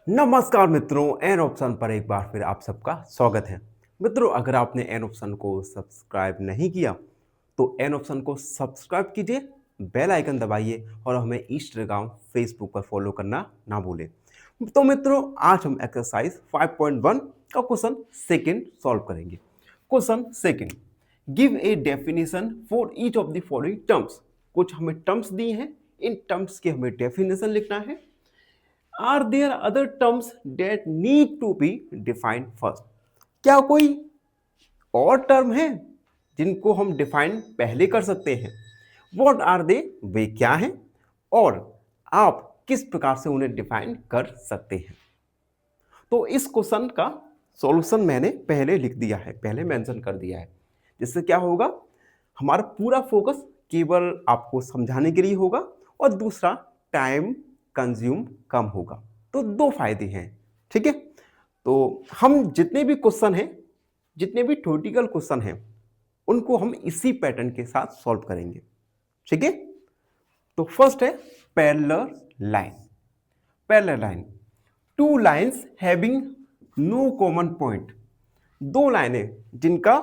नमस्कार मित्रों, an option पर एक बार फिर आप सबका स्वागत है। मित्रों, अगर आपने एन ऑप्शन को सब्सक्राइब नहीं किया तो एन ऑप्शन को सब्सक्राइब कीजिए, बेल आइकन दबाइए और हमें इंस्टाग्राम फेसबुक पर फॉलो करना ना भूलें। तो मित्रों, आज हम एक्सरसाइज 5.1 का क्वेश्चन सेकंड सॉल्व करेंगे। Question second, give a definition for each of the following terms. कुछ हमें टर्म्स दी हैं, इन टर्म्स के हमें डेफिनेशन लिखना है। Are there other terms that need to be defined first. क्या कोई और टर्म है जिनको हम डिफाइन पहले कर सकते हैं? वॉट आर दे, वे क्या हैं और आप किस प्रकार से उन्हें डिफाइन कर सकते हैं? तो इस क्वेश्चन का सॉल्यूशन मैंने पहले लिख दिया है, पहले मेंशन कर दिया है, जिससे क्या होगा, हमारा पूरा फोकस केवल आपको समझाने के लिए होगा और दूसरा टाइम कंज्यूम कम होगा। तो दो फायदे हैं, ठीक है। तो हम जितने भी क्वेश्चन हैं, जितने भी थ्योरेटिकल क्वेश्चन हैं, उनको हम इसी पैटर्न के साथ सॉल्व करेंगे, ठीक है। तो फर्स्ट है parallel line. Parallel line, two lines having no common point. दो लाइनें जिनका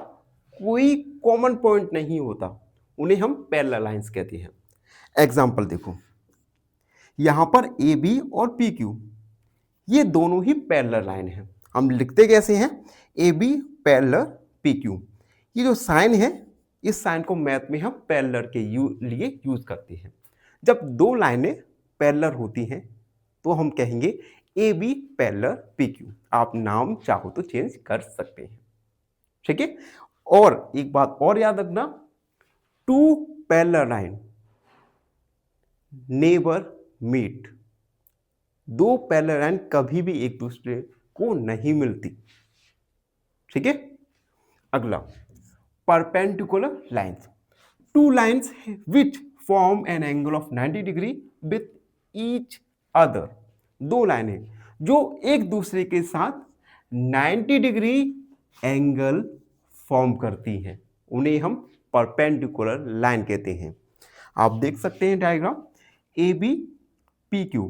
कोई कॉमन पॉइंट नहीं होता, उन्हें हम पैरेलल लाइन्स कहते हैं। एग्जाम्पल देखो, यहां पर ए बी और पी क्यू, ये दोनों ही पैरेलल लाइन हैं। हम लिखते कैसे हैं? A B parallel P Q. ये जो साइन है, इस साइन को मैथ में हम पैरेलल के लिए यूज करते हैं। जब दो लाइनें पैरेलल होती हैं तो हम कहेंगे A B parallel P Q. आप नाम चाहो तो चेंज कर सकते हैं, ठीक है। और एक बात और याद रखना, two parallel line never meet. दो पैरेलल लाइन कभी भी एक दूसरे को नहीं मिलती, ठीक है। अगला, perpendicular lines, two lines which form an angle of 90 degree with each other. दो लाइनें जो एक दूसरे के साथ 90 डिग्री एंगल फॉर्म करती हैं, उन्हें हम परपेंडिकुलर लाइन कहते हैं। आप देख सकते हैं diagram, A B P Q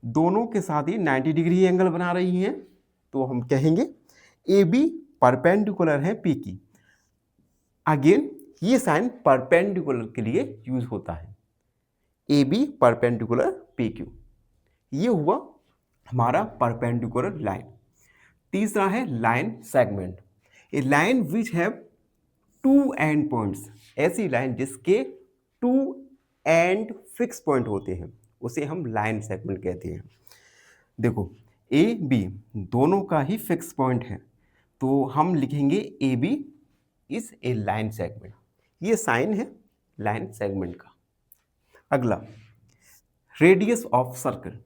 दोनों के साथ ही 90 डिग्री एंगल बना रही हैं, तो हम कहेंगे ए बी परपेंडिकुलर है पी की। अगेन ये साइन परपेंडिकुलर के लिए यूज होता है, A B perpendicular P Q. ये हुआ हमारा परपेंडिकुलर लाइन। तीसरा है line segment, a line which have two end points. ऐसी लाइन जिसके टू एंड फिक्स पॉइंट होते हैं, उसे हम लाइन सेगमेंट कहते हैं। देखो, ए बी दोनों का ही फिक्स पॉइंट है, तो हम लिखेंगे A B is a line segment. ये साइन है लाइन सेगमेंट का। अगला, radius of circle,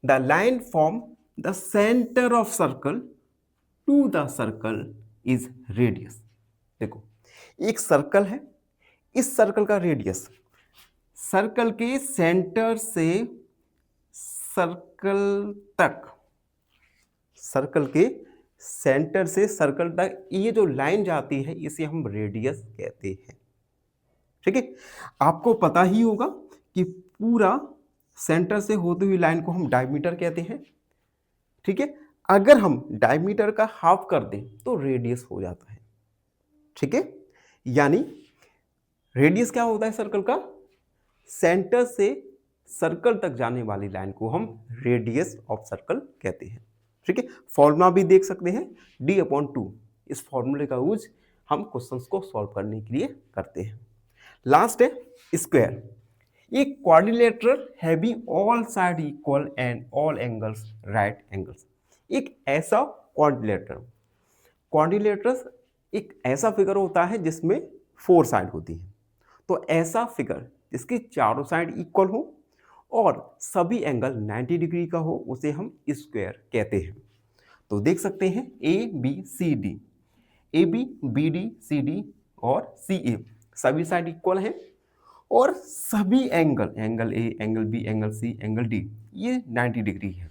the line from the centre of circle to the circle is radius. देखो, एक सर्कल है, इस सर्कल का रेडियस सर्कल के सेंटर से सर्कल तक, सर्कल के सेंटर से सर्कल तक ये जो लाइन जाती है, इसे हम रेडियस कहते हैं, ठीक है। आपको पता ही होगा कि पूरा सेंटर से होती हुई लाइन को हम डायमीटर कहते हैं, ठीक है। अगर हम डायमीटर का हाफ कर दें तो रेडियस हो जाता है, ठीक है। यानी रेडियस क्या होता है सर्कल का? सेंटर से सर्कल तक जाने वाली लाइन को हम रेडियस ऑफ सर्कल कहते हैं, ठीक है। फॉर्मूला भी देख सकते हैं, d/2। इस फॉर्मूले का यूज हम क्वेश्चंस को सॉल्व करने के लिए करते हैं। लास्ट है स्क्वायर, ये quadrilateral having all side equal and all angles right angles. एक ऐसा क्वाड्रिलेटरल, क्वाड्रिलेटरल एक ऐसा फिगर होता है जिसमें 4 साइड होती है। तो ऐसा फिगर जिसकी चारों साइड इक्वल हो और सभी एंगल 90 डिग्री का हो, उसे हम स्क्वायर कहते हैं। तो देख सकते हैं A B C D, A B B D C D और सी ए सभी साइड इक्वल हैं और सभी angle, angle A, angle B, angle C, angle D, ये 90 डिग्री है।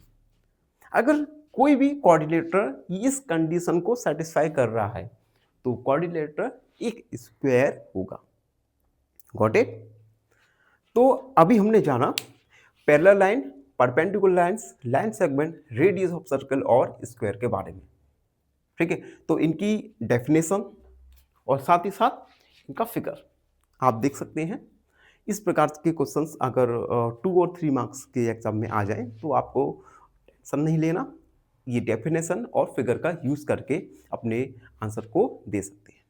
अगर कोई भी कोऑर्डिनेटर इस कंडीशन को सेटिस्फाई कर रहा है तो कोऑर्डिनेटर एक स्क्वायर होगा। Got it? तो अभी हमने जाना parallel line perpendicular lines, line segment, radius of circle और स्क्वायर के बारे में। ठीक है, तो इनकी डेफिनेशन और साथ ही साथ इनका फिगर आप देख सकते हैं। इस प्रकार के क्वेश्चंस अगर 2 और 3 मार्क्स के एग्जाम में आ जाए तो आपको टेंशन नहीं लेना, ये डेफिनेशन और फिगर का यूज़ करके अपने आंसर को दे सकते हैं।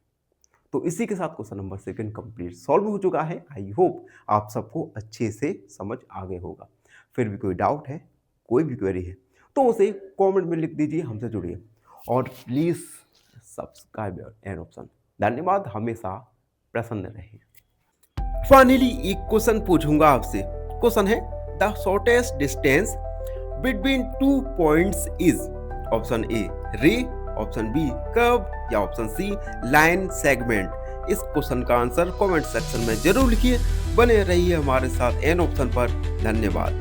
तो इसी के साथ क्वेश्चन नंबर 2 कंप्लीट सॉल्व हो चुका है। आई होप आप सबको अच्छे से समझ आ गया होगा। फिर भी कोई डाउट है, कोई भी क्वेरी है तो उसे कमेंट में लिख दीजिए, हमसे जुड़िए और प्लीज़ सब्सक्राइब एन ऑप्शन। धन्यवाद, हमेशा प्रसन्न रहिए। फाइनली एक क्वेश्चन पूछूंगा आपसे। क्वेश्चन है the shortest distance between 2 points is option A रे, ऑप्शन बी कर्व या ऑप्शन सी लाइन सेगमेंट। इस क्वेश्चन का आंसर कमेंट सेक्शन में जरूर लिखिए। बने रहिए हमारे साथ एन ऑप्शन पर। धन्यवाद।